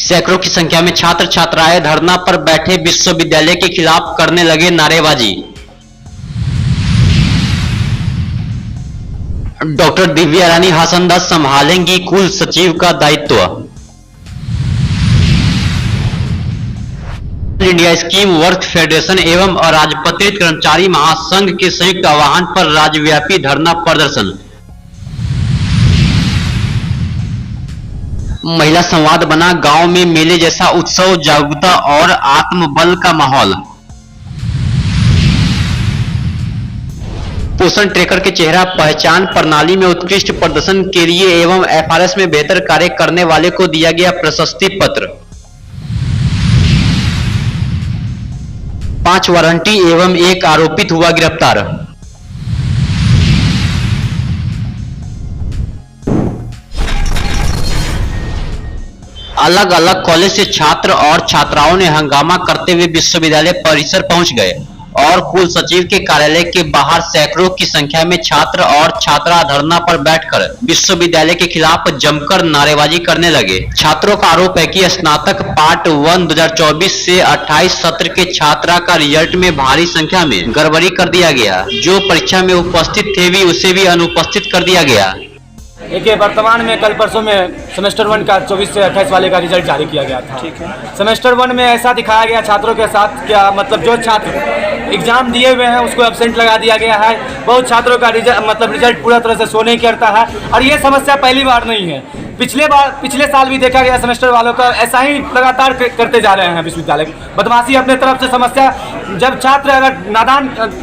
सैकड़ों की संख्या में छात्र छात्राएं धरना पर बैठे, विश्वविद्यालय के खिलाफ करने लगे नारेबाजी। डॉक्टर दिव्या रानी हासनदा संभालेंगी कुल सचिव का दायित्व। इंडिया स्कीम वर्क फेडरेशन एवं अराजपत्रित कर्मचारी महासंघ के संयुक्त आह्वान पर राज्यव्यापी धरना प्रदर्शन। महिला संवाद बना गांव में मेले जैसा उत्सव, जागरूकता और आत्मबल का माहौल। पोषण ट्रैकर के चेहरा पहचान प्रणाली में उत्कृष्ट प्रदर्शन के लिए एवं एफआरएस में बेहतर कार्य करने वाले को दिया गया प्रशस्ति पत्र। 5 वारंटी एवं 1 आरोपित हुआ गिरफ्तार। अलग अलग कॉलेज से छात्र और छात्राओं ने हंगामा करते हुए विश्वविद्यालय परिसर पहुंच गए और कुल सचिव के कार्यालय के बाहर सैकड़ों की संख्या में छात्र और छात्रा धरना पर बैठकर विश्वविद्यालय के खिलाफ जमकर नारेबाजी करने लगे। छात्रों का आरोप है कि स्नातक पार्ट 1 2024 से 28 सत्र के छात्रा का रिजल्ट में भारी संख्या में गड़बड़ी कर दिया गया। जो परीक्षा में उपस्थित थे भी उसे भी अनुपस्थित कर दिया गया। देखिए, वर्तमान में कल परसों में सेमेस्टर 1 का 24 से 28 वाले का रिजल्ट जारी किया गया था। ठीक है। सेमेस्टर 1 में ऐसा दिखाया गया छात्रों के साथ, क्या मतलब जो छात्र एग्जाम दिए हुए हैं उसको एब्सेंट लगा दिया गया है। बहुत छात्रों का रिजल्ट पूरा तरह से शो नहीं करता है और ये समस्या पहली बार नहीं है। पिछले साल भी देखा गया सेमेस्टर वालों का ऐसा ही लगातार करते जा रहे हैं विश्वविद्यालय। बदमाशी अपने तरफ से समस्या, जब छात्र अगर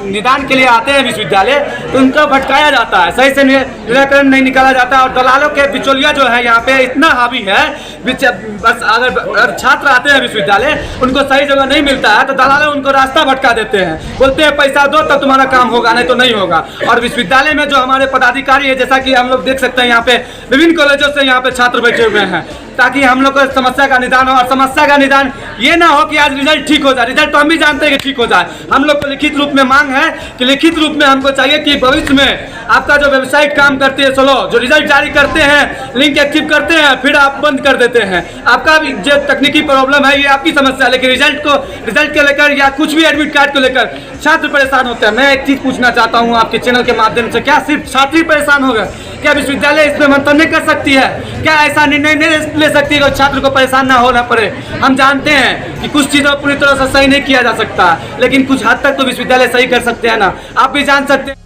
निदान के लिए आते हैं विश्वविद्यालय तो उनको भटकाया जाता है, सही से निराकरण नहीं निकाला जाता है और दलालों के बिचौलिया जो है यहाँ पे इतना हावी है। बस अगर छात्र आते हैं विश्वविद्यालय उनको सही जगह नहीं मिलता है तो दलालों उनको रास्ता भटका देते हैं, बोलते हैं पैसा दो तब तुम्हारा काम होगा, नहीं तो नहीं होगा। और विश्वविद्यालय में जो हमारे पदाधिकारी है, जैसा कि हम लोग देख सकते हैं यहाँ पे विभिन्न कॉलेजों से यहाँ पे छात्र बैठे हुए हैं ताकि हम लोग को समस्या का निदान हो। और समस्या का निदान ये ना हो कि आज रिजल्ट ठीक हो जाए, रिजल्ट तो हम भी जानते हैं कि ठीक हो जाए। हम लोग को लिखित रूप में मांग है कि लिखित रूप में हमको चाहिए कि भविष्य में आपका जो वेबसाइट काम करती है, चलो जो रिजल्ट जारी करते हैं, लिंक एक्टिव करते हैं, फिर आप बंद कर देते हैं। आपका भी जो तकनीकी प्रॉब्लम है ये आपकी समस्या है, लेकिन रिजल्ट के लेकर या कुछ भी एडमिट कार्ड को लेकर छात्र परेशान होते हैं। मैं एक चीज पूछना चाहता हूँ आपके चैनल के माध्यम से, क्या सिर्फ छात्र ही परेशान हो गए? क्या विश्वविद्यालय इसमें मंथन नहीं कर सकती है? क्या ऐसा निर्णय नहीं ले सकती है छात्र को परेशान ना होना पड़े? हम जानते हैं कि कुछ चीज़ों पूरी तरह से सही नहीं किया जा सकता, लेकिन कुछ हद तक तो विश्वविद्यालय सही कर सकते हैं ना। आप भी जान सकते हैं।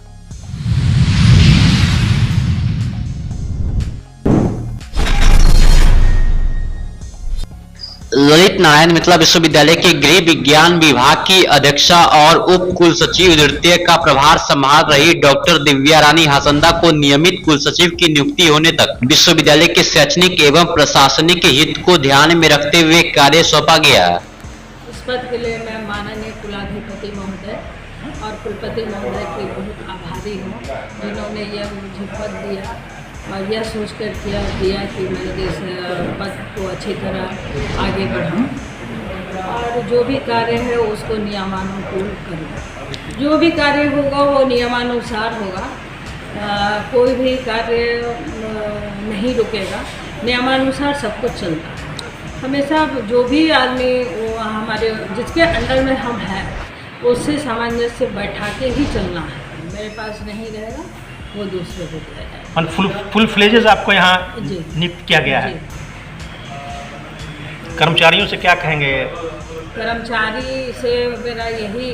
ललित नारायण मिथिला विश्वविद्यालय के गृह विज्ञान विभाग की अध्यक्षा और उप कुल सचिव द्वितीय का प्रभार संभाल रही डॉक्टर दिव्या रानी हासनदा को नियमित कुल सचिव की नियुक्ति होने तक विश्वविद्यालय के शैक्षणिक एवं प्रशासनिक हित को ध्यान में रखते हुए कार्य सौंपा गया। इस पद के लिए मैं माननीय कुलाधिपति महोदय और कुलपति महोदय की बहुत आभारी हूँ, जिन्होंने यह मुझे पद दिया और यह सोच कर दिया कि मैं इस पद को अच्छी तरह आगे बढ़ाऊँ और जो भी कार्य है उसको नियमानुकूल करूँ। जो भी कार्य होगा वो नियमानुसार होगा, कोई भी कार्य नहीं रुकेगा, नियमानुसार सब कुछ चलता है। हमेशा जो भी आदमी हमारे जिसके अंडर में हम हैं उससे सामंजस्य बैठा के ही चलना है। मेरे पास नहीं रहेगा वो दूसरे को दिया जाएगा। फुल फ्लेजेस आपको यहाँ नियुक्त किया गया है। कर्मचारियों से क्या कहेंगे? कर्मचारी से मेरा यही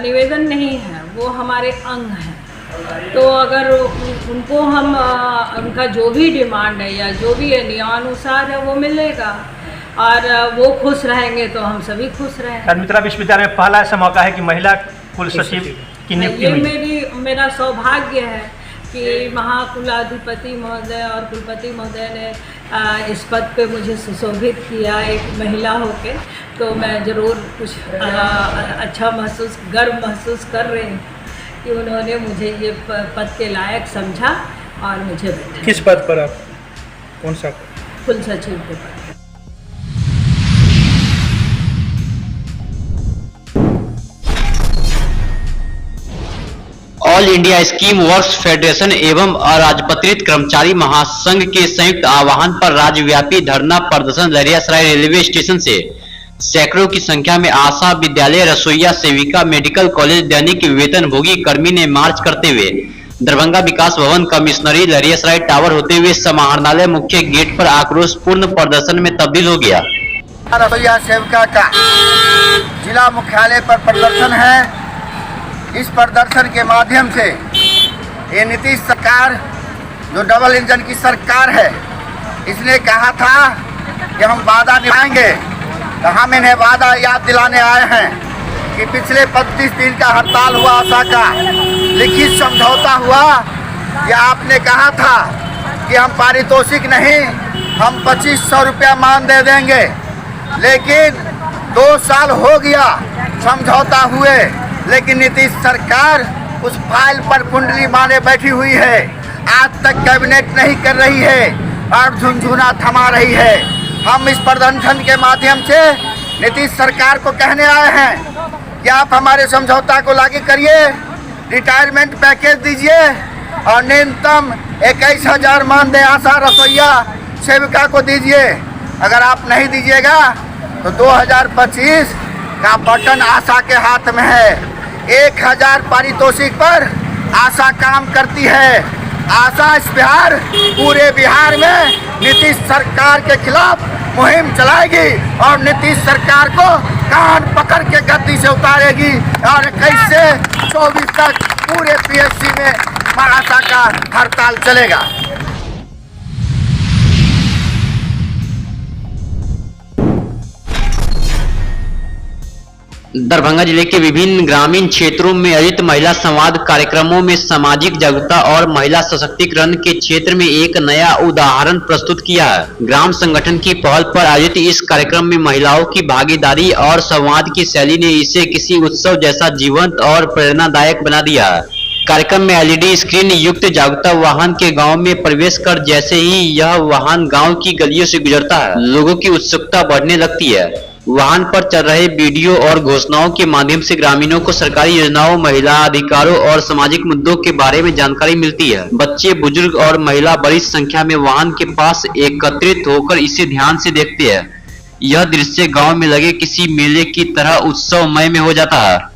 निवेदन नहीं है, वो हमारे अंग हैं, तो अगर उनको हम उनका जो भी डिमांड है या जो भी नियमानुसार है वो मिलेगा और वो खुश रहेंगे तो हम सभी खुश रहेंगे। मिथिला विश्वविद्यालय में पहला ऐसा मौका है कि महिला कुल सचिव की नियुक्ति हुई। मेरा सौभाग्य है कि महाकुलाधिपति महोदय और कुलपति महोदय ने इस पद पे मुझे सुशोभित किया एक महिला होके, तो मैं ज़रूर कुछ अच्छा गर्व महसूस कर रही हूँ कि उन्होंने मुझे ये पद के लायक समझा और मुझे बैठा। किस पद पर आप? कौन सा? कुल सचिव के पद। All India scheme works federation एवं अराजपत्रित कर्मचारी महासंघ के संयुक्त आह्वान पर राज्यव्यापी धरना प्रदर्शन लहरियासराय रेलवे स्टेशन से सैकड़ों की संख्या में आशा विद्यालय, रसोईया, सेविका, मेडिकल कॉलेज, दैनिक वेतनभोगी कर्मी ने मार्च करते हुए दरभंगा विकास भवन, कमिश्नरी, लहरियासराय टावर होते हुए समाहरणालय मुख्य गेट पर आक्रोशपूर्ण प्रदर्शन में तब्दील हो गया। रसोईया सेविका का जिला मुख्यालय पर प्रदर्शन है। इस प्रदर्शन के माध्यम से ये नीतीश सरकार जो डबल इंजन की सरकार है, इसने कहा था कि हम वादा निभाएंगे, तो हम इन्हें वादा याद दिलाने आए हैं कि पिछले 35 दिन का हड़ताल हुआ आशा का, लिखित समझौता हुआ कि आपने कहा था कि हम पारितोषिक नहीं, हम 2500 रुपया मान दे देंगे, लेकिन 2 साल हो गया समझौता हुए, लेकिन नीतीश सरकार उस फाइल पर कुंडली मारे बैठी हुई है। आज तक कैबिनेट नहीं कर रही है और झुनझुना थमा रही है। हम इस प्रदर्शन के माध्यम से नीतीश सरकार को कहने आए हैं कि आप हमारे समझौता को लागू करिए, रिटायरमेंट पैकेज दीजिए और न्यूनतम 21,000 मानदेय आशा रसोईया सेविका को दीजिए। अगर आप नहीं दीजिएगा तो 2025 का बटन आशा के हाथ में है। 1000 पारितोषिक पर आशा काम करती है। आशा इस पूरे बिहार में नीतीश सरकार के खिलाफ मुहिम चलाएगी और नीतीश सरकार को कान पकड़ के गद्दी से उतारेगी और 21 से 24 तक पूरे पीएससी में आशा का हड़ताल चलेगा। दरभंगा जिले के विभिन्न ग्रामीण क्षेत्रों में आयोजित महिला संवाद कार्यक्रमों में सामाजिक जागरूकता और महिला सशक्तिकरण के क्षेत्र में एक नया उदाहरण प्रस्तुत किया है। ग्राम संगठन की पहल पर आयोजित इस कार्यक्रम में महिलाओं की भागीदारी और संवाद की शैली ने इसे किसी उत्सव जैसा जीवंत और प्रेरणादायक बना दिया। कार्यक्रम में एलईडी स्क्रीन युक्त जागरूकता वाहन के गांव में प्रवेश कर जैसे ही यह वाहन गांव की गलियों से गुजरता है, लोगों की उत्सुकता बढ़ने लगती है। वाहन पर चल रहे वीडियो और घोषणाओं के माध्यम से ग्रामीणों को सरकारी योजनाओं, महिला अधिकारों और सामाजिक मुद्दों के बारे में जानकारी मिलती है। बच्चे, बुजुर्ग और महिला बड़ी संख्या में वाहन के पास एकत्रित होकर इसे ध्यान से देखते हैं। यह दृश्य गांव में लगे किसी मेले की तरह उत्सवमय में हो जाता है।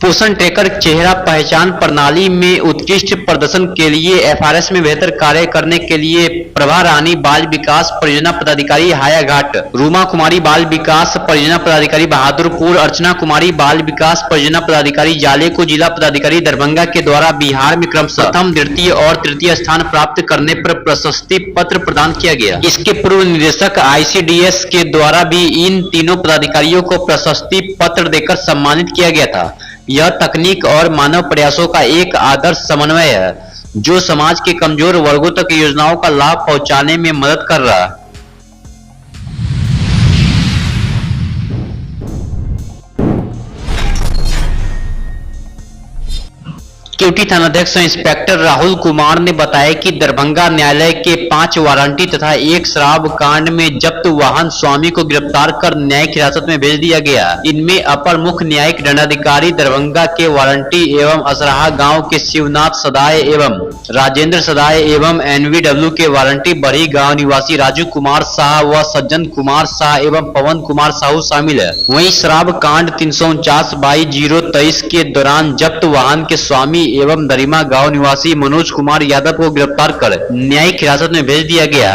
पोषण ट्रैकर चेहरा पहचान प्रणाली में उत्कृष्ट प्रदर्शन के लिए एफआरएस में बेहतर कार्य करने के लिए प्रभा रानी बाल विकास परियोजना पदाधिकारी हायाघाट, रूमा कुमारी बाल विकास परियोजना पदाधिकारी बहादुरपुर, अर्चना कुमारी बाल विकास परियोजना पदाधिकारी जाले को जिला पदाधिकारी दरभंगा के द्वारा बिहार में क्रमशः प्रथम, द्वितीय और तृतीय स्थान प्राप्त करने पर प्रशस्ति पत्र प्रदान किया गया। इसके पूर्व निदेशक आईसीडीएस के द्वारा भी इन तीनों पदाधिकारियों को प्रशस्ति पत्र देकर सम्मानित किया गया था। यह तकनीक और मानव प्रयासों का एक आदर्श समन्वय है जो समाज के कमजोर वर्गों तक योजनाओं का लाभ पहुंचाने में मदद कर रहा है। केवटी थानाध्यक्ष इंस्पेक्टर राहुल कुमार ने बताया कि दरभंगा न्यायालय के 5 वारंटी तथा 1 शराब कांड में जब्त वाहन स्वामी को गिरफ्तार कर न्यायिक हिरासत में भेज दिया गया। इनमें अपर मुख्य न्यायिक दंडाधिकारी दरभंगा के वारंटी एवं असराहा गांव के शिवनाथ सदाय एवं राजेंद्र सदाय एवं एनवीडब्ल्यू के वारंटी बड़ी गांव निवासी राजू कुमार शाह व सज्जन कुमार शाह एवं पवन कुमार साहू शामिल है। वहीं शराब कांड 349/023 के दौरान जब्त वाहन के स्वामी एवं दरिमा गांव निवासी मनोज कुमार यादव को गिरफ्तार कर न्यायिक हिरासत में भेज दिया गया।